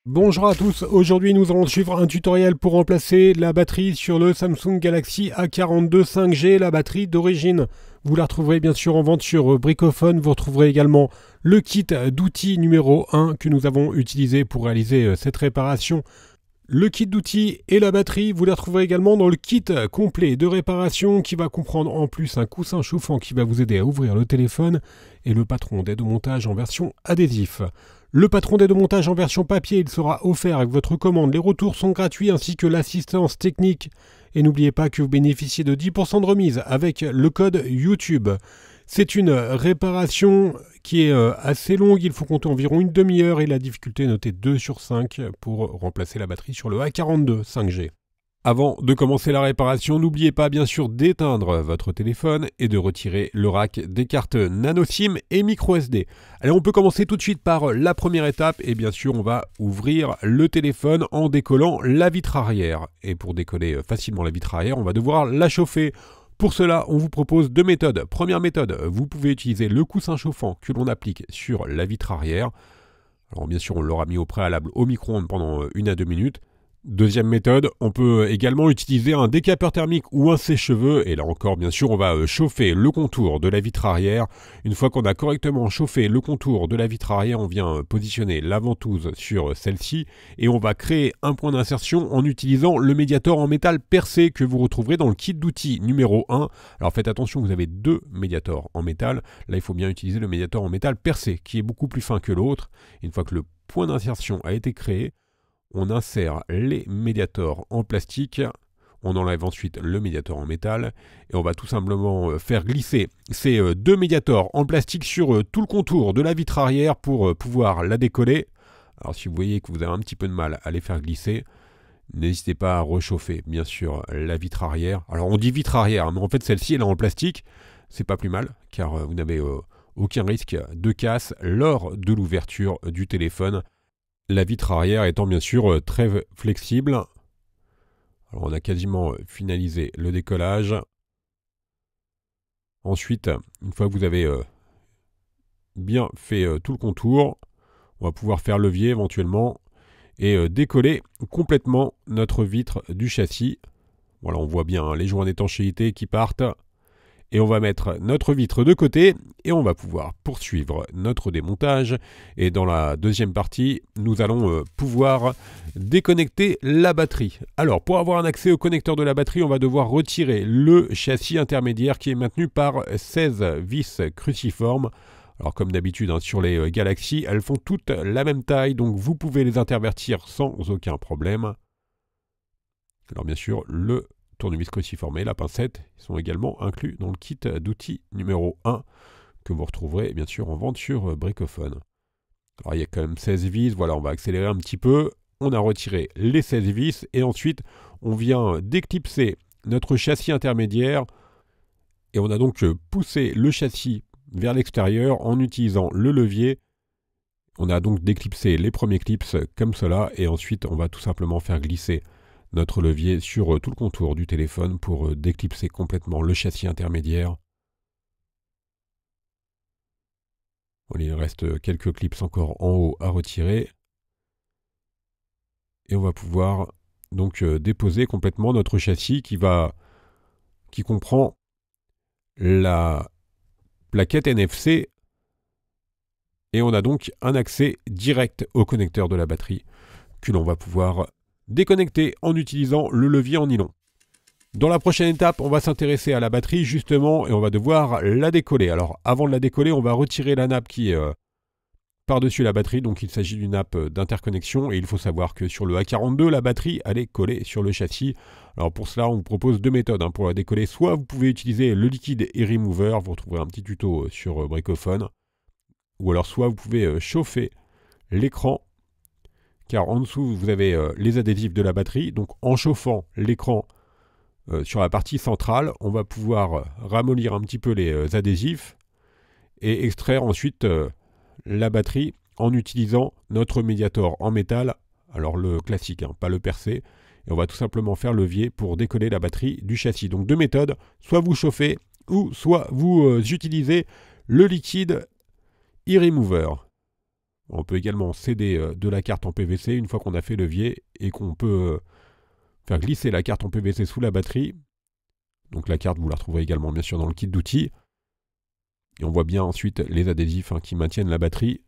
Bonjour à tous, aujourd'hui nous allons suivre un tutoriel pour remplacer la batterie sur le Samsung Galaxy A42 5G, la batterie d'origine. Vous la retrouverez bien sûr en vente sur Bricophone, vous retrouverez également le kit d'outils numéro 1 que nous avons utilisé pour réaliser cette réparation. Le kit d'outils et la batterie, vous les retrouverez également dans le kit complet de réparation qui va comprendre en plus un coussin chauffant qui va vous aider à ouvrir le téléphone et le patron d'aide au montage en version adhésif. Le patron d'aide au montage en version papier, il sera offert avec votre commande. Les retours sont gratuits ainsi que l'assistance technique. Et n'oubliez pas que vous bénéficiez de 10% de remise avec le code YouTube. C'est une réparation qui est assez longue, il faut compter environ une demi-heure et la difficulté est notée 2 sur 5 pour remplacer la batterie sur le A42 5G. Avant de commencer la réparation, n'oubliez pas bien sûr d'éteindre votre téléphone et de retirer le rack des cartes nano SIM et micro SD. Alors on peut commencer tout de suite par la première étape et bien sûr on va ouvrir le téléphone en décollant la vitre arrière. Et pour décoller facilement la vitre arrière, on va devoir la chauffer. Pour cela, on vous propose deux méthodes. Première méthode, vous pouvez utiliser le coussin chauffant que l'on applique sur la vitre arrière. Alors bien sûr, on l'aura mis au préalable au micro-ondes pendant 1 à 2 minutes. Deuxième méthode, on peut également utiliser un décapeur thermique ou un sèche-cheveux. Et là encore, bien sûr, on va chauffer le contour de la vitre arrière. Une fois qu'on a correctement chauffé le contour de la vitre arrière, on vient positionner la ventouse sur celle-ci. Et on va créer un point d'insertion en utilisant le médiator en métal percé que vous retrouverez dans le kit d'outils numéro 1. Alors faites attention, vous avez deux médiators en métal. Là, il faut bien utiliser le médiator en métal percé, qui est beaucoup plus fin que l'autre. Une fois que le point d'insertion a été créé, on insère les médiators en plastique, on enlève ensuite le médiator en métal et on va tout simplement faire glisser ces deux médiators en plastique sur tout le contour de la vitre arrière pour pouvoir la décoller. Alors si vous voyez que vous avez un petit peu de mal à les faire glisser, n'hésitez pas à réchauffer bien sûr la vitre arrière. Alors on dit vitre arrière, mais en fait celle-ci elle est en plastique, c'est pas plus mal car vous n'avez aucun risque de casse lors de l'ouverture du téléphone. La vitre arrière étant bien sûr très flexible. Alors on a quasiment finalisé le décollage. Ensuite, une fois que vous avez bien fait tout le contour, on va pouvoir faire levier éventuellement et décoller complètement notre vitre du châssis. Voilà, on voit bien les joints d'étanchéité qui partent. Et on va mettre notre vitre de côté et on va pouvoir poursuivre notre démontage. Et dans la deuxième partie, nous allons pouvoir déconnecter la batterie. Alors, pour avoir un accès au connecteur de la batterie, on va devoir retirer le châssis intermédiaire qui est maintenu par 16 vis cruciformes. Alors, comme d'habitude, sur les Galaxy, elles font toutes la même taille, donc vous pouvez les intervertir sans aucun problème. Alors, bien sûr, le tournevis cruciforme et la pincette sont également inclus dans le kit d'outils numéro 1 que vous retrouverez bien sûr en vente sur Bricophone. Alors il y a quand même 16 vis, voilà, on va accélérer un petit peu. On a retiré les 16 vis et ensuite on vient déclipser notre châssis intermédiaire et on a donc poussé le châssis vers l'extérieur en utilisant le levier. On a donc déclipsé les premiers clips comme cela et ensuite on va tout simplement faire glisser notre levier sur tout le contour du téléphone pour déclipser complètement le châssis intermédiaire. Il reste quelques clips encore en haut à retirer. Et on va pouvoir donc déposer complètement notre châssis qui comprend la plaquette NFC. Et on a donc un accès direct au connecteur de la batterie que l'on va pouvoir déconnecter en utilisant le levier en nylon. Dans la prochaine étape, on va s'intéresser à la batterie justement et on va devoir la décoller. Alors avant de la décoller, on va retirer la nappe qui est par-dessus la batterie. Donc il s'agit d'une nappe d'interconnexion et il faut savoir que sur le A42, la batterie elle est collée sur le châssis. Alors pour cela, on vous propose deux méthodes pour la décoller. Soit vous pouvez utiliser le liquide e-remover, vous retrouverez un petit tuto sur Bricophone. Ou alors soit vous pouvez chauffer l'écran, car en dessous vous avez les adhésifs de la batterie. Donc en chauffant l'écran sur la partie centrale, on va pouvoir ramollir un petit peu les adhésifs et extraire ensuite la batterie en utilisant notre médiator en métal, alors le classique, pas le percé. Et on va tout simplement faire levier pour décoller la batterie du châssis. Donc deux méthodes, soit vous chauffez ou soit vous utilisez le liquide e-remover. On peut également céder de la carte en PVC une fois qu'on a fait levier et qu'on peut faire glisser la carte en PVC sous la batterie. Donc la carte, vous la retrouverez également bien sûr dans le kit d'outils. Et on voit bien ensuite les adhésifs qui maintiennent la batterie.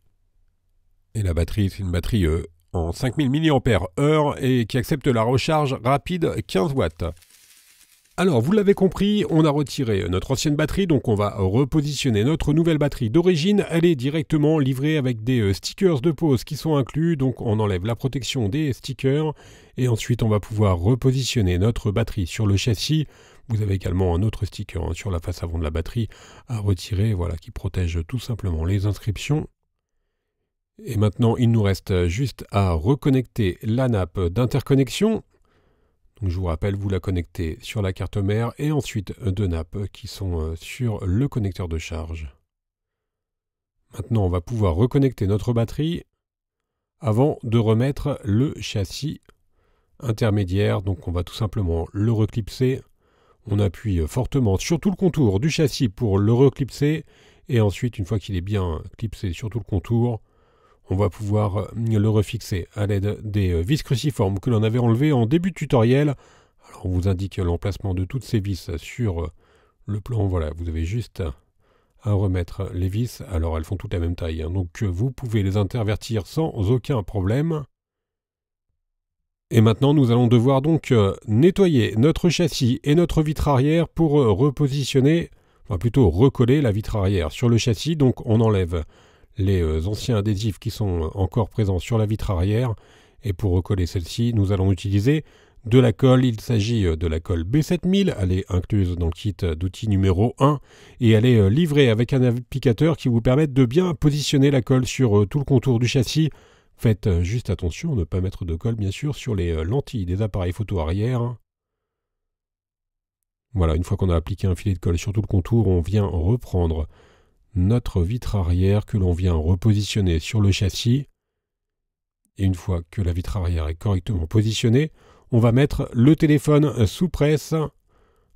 Et la batterie, c'est une batterie en 5000 mAh et qui accepte la recharge rapide 15 watts. Alors, vous l'avez compris, on a retiré notre ancienne batterie, donc on va repositionner notre nouvelle batterie d'origine. Elle est directement livrée avec des stickers de pose qui sont inclus, donc on enlève la protection des stickers. Et ensuite, on va pouvoir repositionner notre batterie sur le châssis. Vous avez également un autre sticker sur la face avant de la batterie à retirer, voilà, qui protège tout simplement les inscriptions. Et maintenant, il nous reste juste à reconnecter la nappe d'interconnexion. Donc je vous rappelle, vous la connectez sur la carte mère et ensuite deux nappes qui sont sur le connecteur de charge. Maintenant, on va pouvoir reconnecter notre batterie avant de remettre le châssis intermédiaire. Donc on va tout simplement le reclipser. On appuie fortement sur tout le contour du châssis pour le reclipser. Et ensuite, une fois qu'il est bien clipsé sur tout le contour, on va pouvoir le refixer à l'aide des vis cruciformes que l'on avait enlevées en début de tutoriel. Alors on vous indique l'emplacement de toutes ces vis sur le plan. Voilà, vous avez juste à remettre les vis. Alors elles font toutes la même taille, donc vous pouvez les intervertir sans aucun problème. Et maintenant nous allons devoir donc nettoyer notre châssis et notre vitre arrière pour repositionner, enfin plutôt recoller la vitre arrière sur le châssis. Donc on enlève les anciens adhésifs qui sont encore présents sur la vitre arrière. Et pour recoller celle-ci, nous allons utiliser de la colle. Il s'agit de la colle B7000. Elle est incluse dans le kit d'outils numéro 1. Et elle est livrée avec un applicateur qui vous permet de bien positionner la colle sur tout le contour du châssis. Faites juste attention à ne pas mettre de colle, bien sûr, sur les lentilles des appareils photo arrière. Voilà, une fois qu'on a appliqué un filet de colle sur tout le contour, on vient reprendre notre vitre arrière que l'on vient repositionner sur le châssis. Et une fois que la vitre arrière est correctement positionnée, on va mettre le téléphone sous presse.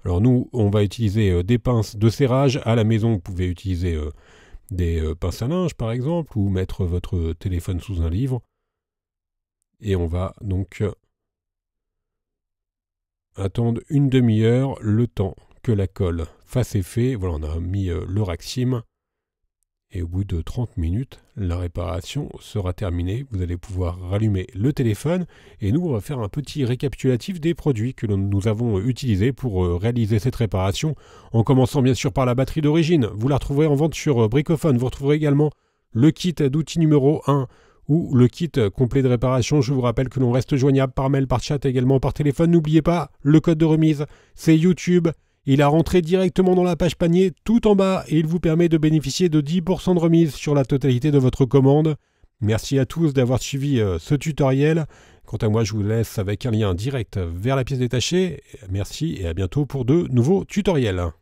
Alors nous, on va utiliser des pinces de serrage. À la maison, vous pouvez utiliser des pinces à linge par exemple, ou mettre votre téléphone sous un livre. Et on va donc attendre une demi-heure, le temps que la colle fasse effet. Voilà, on a mis le Raxim. Et au bout de 30 minutes, la réparation sera terminée. Vous allez pouvoir rallumer le téléphone. Et nous, on va faire un petit récapitulatif des produits que nous avons utilisés pour réaliser cette réparation. En commençant bien sûr par la batterie d'origine. Vous la retrouverez en vente sur Bricophone. Vous retrouverez également le kit d'outils numéro 1 ou le kit complet de réparation. Je vous rappelle que l'on reste joignable par mail, par chat, également par téléphone. N'oubliez pas, le code de remise, c'est YouTube. Il a rentré directement dans la page panier tout en bas et il vous permet de bénéficier de 10% de remise sur la totalité de votre commande. Merci à tous d'avoir suivi ce tutoriel. Quant à moi, je vous laisse avec un lien direct vers la pièce détachée. Merci et à bientôt pour de nouveaux tutoriels.